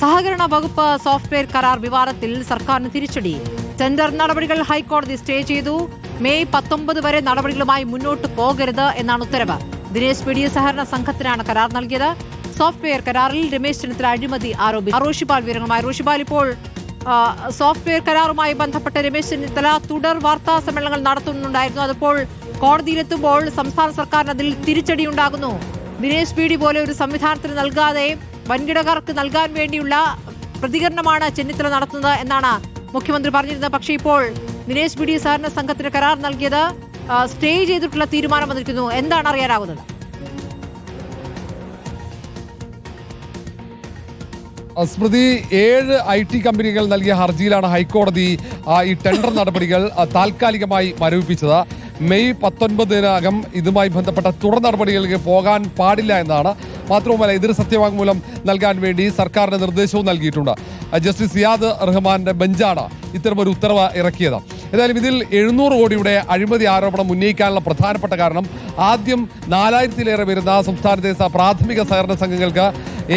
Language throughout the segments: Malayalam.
സഹകരണ വകുപ്പ് സോഫ്റ്റ്വെയർ കരാർ വിവാദത്തിൽ സർക്കാരിന് തിരിച്ചടി. ടെൻഡർ നടപടികൾ ഹൈക്കോടതി സ്റ്റേ ചെയ്തു. മെയ് 19 വരെ നടപടികളുമായി മുന്നോട്ട് പോകരുത് എന്നാണ് ഉത്തരവ്. ദിനേശ് പി.ഡി. സഹകരണ സംഘത്തിനാണ് കരാർ നൽകിയത്. സോഫ്റ്റ്വെയർ കരാറിൽ രമേശ് ചെന്നിത്തല അഴിമതി ആരോപിച്ചു. റോഷിപാൽ വിവരങ്ങളുമായി. റോഷിപാൽ, ഇപ്പോൾ സോഫ്റ്റ്വെയർ കരാറുമായി ബന്ധപ്പെട്ട് രമേശ് ചെന്നിത്തല തുടർ വാർത്താ സമ്മേളനങ്ങൾ നടത്തുന്നുണ്ടായിരുന്നു. അതിപ്പോൾ കോടതിയിലെത്തുമ്പോൾ സംസ്ഥാന സർക്കാരിന് അതിൽ തിരിച്ചടി ഉണ്ടാകുന്നു. ദിനേശ് പി.ഡി. പോലെ ഒരു സംവിധാനത്തിന് നൽകാതെ വൻകിടക്കാർക്ക് നൽകാൻ വേണ്ടിയുള്ള പ്രതികരണമാണ് ചെന്നിത്തല നടത്തുന്നത് എന്നാണ് മുഖ്യമന്ത്രി പറഞ്ഞിരുന്നത്. പക്ഷേ ഇപ്പോൾ ദിനേശ് പി.ഡി. സഹകരണ സംഘത്തിന് കരാർ നൽകിയത് സ്റ്റേ ചെയ്തിട്ടുള്ള തീരുമാനം വന്നിരിക്കുന്നു. എന്താണ് അറിയാനാകുന്നത്? സ്മൃതി, 7 IT കമ്പനികൾ നൽകിയ ഹർജിയിലാണ് ഹൈക്കോടതി ഈ ടെൻഡർ നടപടികൾ താൽക്കാലികമായി മരവിപ്പിച്ചത്. മെയ് 19-നകം ഇതുമായി ബന്ധപ്പെട്ട തുടർ നടപടികളിലേക്ക് പോകാൻ പാടില്ല എന്നാണ്. മാത്രവുമല്ല, എതിർ സത്യവാങ്മൂലം നൽകാൻ വേണ്ടി സർക്കാരിന് നിർദ്ദേശവും നൽകിയിട്ടുണ്ട്. ജസ്റ്റിസ് സിയാദ് റഹ്മാന്റെ ബെഞ്ചാണ് ഇത്തരമൊരു ഉത്തരവ് ഇറക്കിയത്. ഏതായാലും ഇതിൽ 700 കോടിയുടെ അഴിമതി ആരോപണം ഉന്നയിക്കാനുള്ള പ്രധാനപ്പെട്ട കാരണം ആദ്യം 4000-ലേറെ വരുന്ന സംസ്ഥാനത്തെ പ്രാഥമിക സഹകരണ സംഘങ്ങൾക്ക്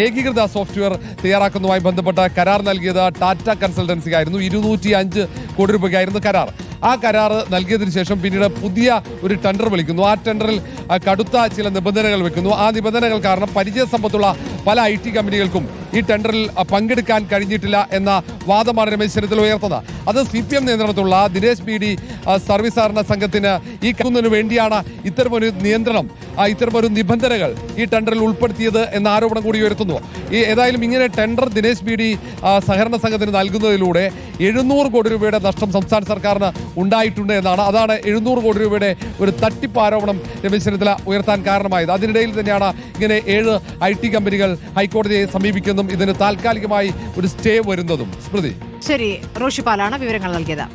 ഏകീകൃത സോഫ്റ്റ്വെയർ തയ്യാറാക്കുന്നതുമായി ബന്ധപ്പെട്ട കരാർ നൽകിയത് ടാറ്റ കൺസൾട്ടൻസിക്കായിരുന്നു. 205 കോടി രൂപയ്ക്കായിരുന്നു കരാർ. ആ കരാർ നൽകിയതിനു ശേഷം പിന്നീട് പുതിയ ഒരു ടെൻഡർ വിളിക്കുന്നു. ആ ടെൻഡറിൽ കടുത്ത ചില നിബന്ധനകൾ വെക്കുന്നു. ആ നിബന്ധനകൾ കാരണം പരിചയസമ്പത്തുള്ള പല IT കമ്പനികൾക്കും ഈ ടെൻഡറിൽ പങ്കെടുക്കാൻ കഴിഞ്ഞിട്ടില്ല എന്ന വാദമാണ് രമേശ് ചെന്നിത്തല ഉയർത്തുന്നത്. അത് CPM നിയന്ത്രണത്തിലുള്ള ദിനേശ് പി.ഡി. സർവീസ് സഹകരണ സംഘത്തിന് ഈ കരുതുന്നതിന് വേണ്ടിയാണ് ഇത്തരമൊരു നിയന്ത്രണം, ഇത്തരമൊരു നിബന്ധനകൾ ഈ ടെൻഡറിൽ ഉൾപ്പെടുത്തിയത് എന്ന ആരോപണം കൂടി ഉയർത്തുന്നു. ഏതായാലും ഇങ്ങനെ ടെൻഡർ ദിനേശ് പി.ഡി. സഹകരണ സംഘത്തിന് നൽകുന്നതിലൂടെ 700 കോടി രൂപയുടെ നഷ്ടം സംസ്ഥാന സർക്കാരിന് ഉണ്ടായിട്ടുണ്ട് എന്നാണ്. അതാണ് 700 കോടി രൂപയുടെ ഒരു തട്ടിപ്പ് ആരോപണം രമേശ് ചെന്നിത്തല ഉയർത്താൻ കാരണമായത്. അതിനിടയിൽ തന്നെയാണ് ഇങ്ങനെ 7 IT കമ്പനികൾ ഹൈക്കോടതിയെ സമീപിക്കുന്നതും ഇതിന് താൽക്കാലികമായി ഒരു സ്റ്റേ വരുന്നതും. സ്മൃതി, ശരി, റോഷിപാലാണ് വിവരങ്ങൾ നൽകിയത്.